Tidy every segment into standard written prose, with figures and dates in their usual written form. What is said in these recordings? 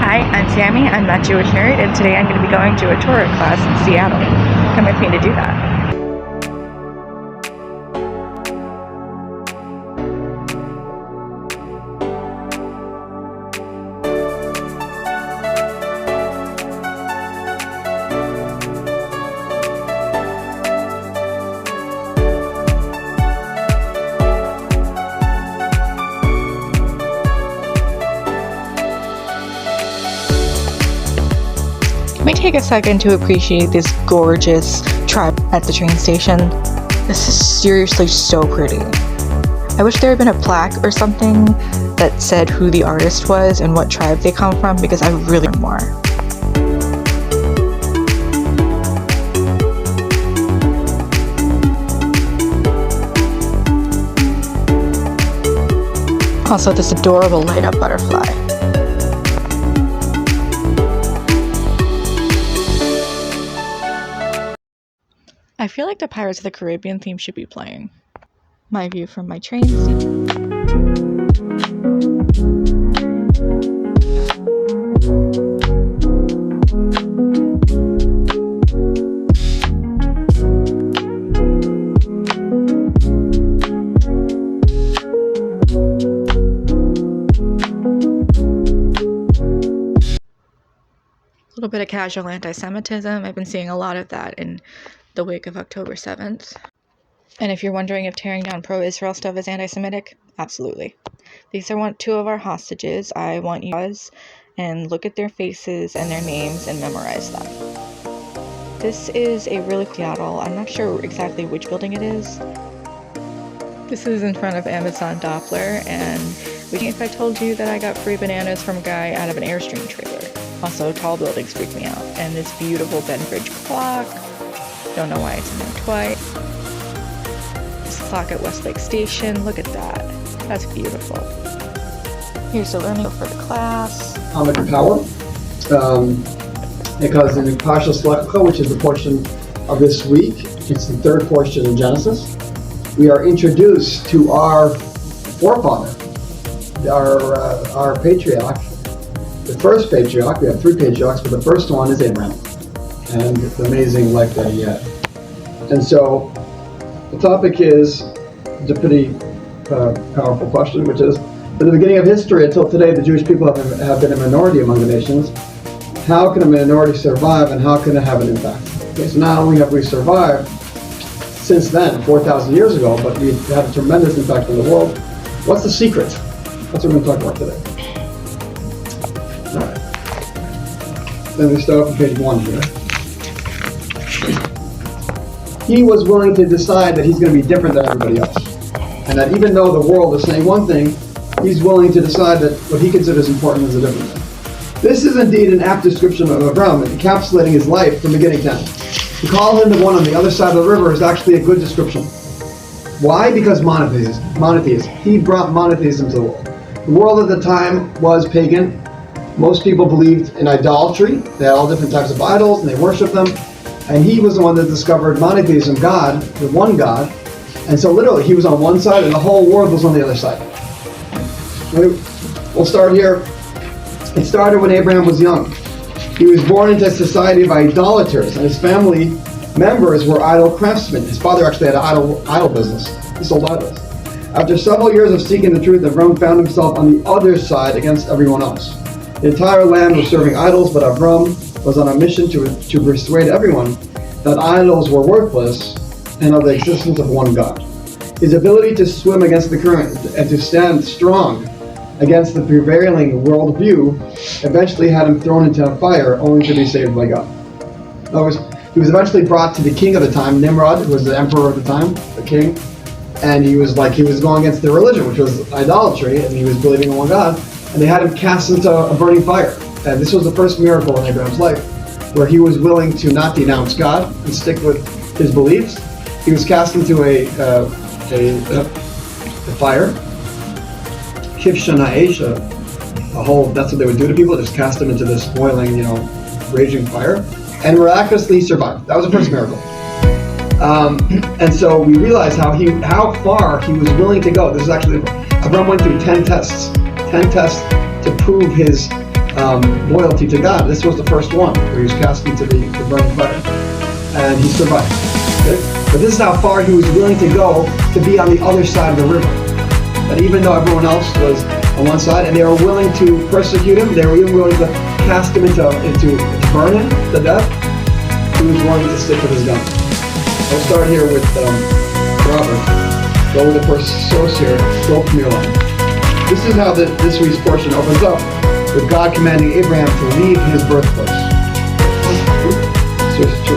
Hi, I'm Sammy. I'm that Jewish nerd, and today I'm going to be going to a Torah class in Seattle. Come with me to do that. Let me take a second to appreciate this gorgeous tribe at the train station. This is seriously so pretty. I wish there had been a plaque or something that said who the artist was and what tribe they come from, because I really want more. Also, this adorable light-up butterfly. I feel like the Pirates of the Caribbean theme should be playing. My view from my train seat. A little bit of casual anti-Semitism. I've been seeing a lot of that in the wake of October 7th. And if you're wondering if tearing down pro-Israel stuff is anti-Semitic, absolutely. These are two of our hostages. I want you guys and look at their faces and their names and memorize them. This is a really cool Seattle. I'm not sure exactly which building it is. This is in front of Amazon Doppler, and if I told you that I got free bananas from a guy out of an Airstream trailer. Also, tall buildings freak me out. And this beautiful Benbridge clock. Don't know why it's in there twice. This clock at Westlake Station. Look at that. That's beautiful. Here's the learning for the class. Atomic power. Because in the Parsha Shlach, which is the portion of this week, it's the third portion in Genesis, we are introduced to our forefather, our patriarch. The first patriarch, we have three patriarchs, but the first one is Abraham, and the amazing life that he had. And so the topic is a pretty powerful question, which is, from the beginning of history until today, the Jewish people have been a minority among the nations. How can a minority survive, and how can it have an impact? Okay, so not only have we survived since then, 4,000 years ago, but we've had a tremendous impact on the world. What's the secret? That's what we're going to talk about today. All right. Then we start off on page 1 here. He was willing to decide that he's going to be different than everybody else. And that even though the world is saying one thing, he's willing to decide that what he considers important is a different thing. This is indeed an apt description of Abraham, encapsulating his life from beginning to end. To call him the one on the other side of the river is actually a good description. Why? Because monotheism. He brought monotheism to the world. The world at the time was pagan. Most people believed in idolatry. They had all different types of idols, and they worshipped them. And he was the one that discovered monotheism, God, the one God. And so literally, he was on one side, and the whole world was on the other side. We'll start here. It started when Abraham was young. He was born into a society of idolaters, and his family members were idol craftsmen. His father actually had an idol business. He sold idols. After several years of seeking the truth, Avram found himself on the other side against everyone else. The entire land was serving idols, but Avram was on a mission to persuade everyone that idols were worthless and of the existence of one God. His ability to swim against the current and to stand strong against the prevailing worldview eventually had him thrown into a fire, only to be saved by God. In other words, he was eventually brought to the king of the time, Nimrod, who was the emperor of the time, the king, and he was going against their religion, which was idolatry, and he was believing in one God, and they had him cast into a burning fire. And this was the first miracle in Abraham's life, where he was willing to not denounce God and stick with his beliefs. He was cast into a fire. Kivshana Aisha, that's what they would do to people, just cast them into this boiling, raging fire. And miraculously he survived. That was the first miracle. And so we realize how far he was willing to go. This is actually, Abraham went through 10 tests to prove his loyalty to God. This was the first one where he was cast into the burning fire, and he survived. Okay? But this is how far he was willing to go to be on the other side of the river. And even though everyone else was on one side, and they were willing to persecute him, they were even willing to cast him into burn him to death, he was willing to stick with his gun. I'll start here with Robert. Go with the first source here. Go from your line. This is how this week's portion opens up, with God commanding Abraham to leave his birthplace. Source 2.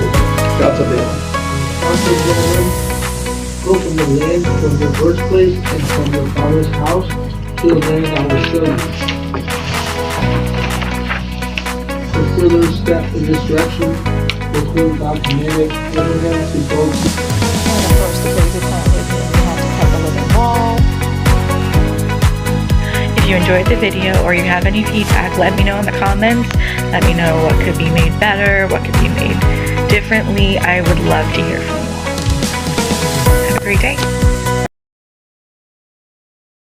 God said to Abraham, go from the land, from your birthplace, and from your father's house, to the land I will show you. A further step in this direction was when God commanded Abraham to go to. And of course, the crazy part is that we have to cut the living wall. If you enjoyed the video or you have any feedback, let me know in the comments. Let me know what could be made better, what could be made differently. I would love to hear from you all. Have a great day.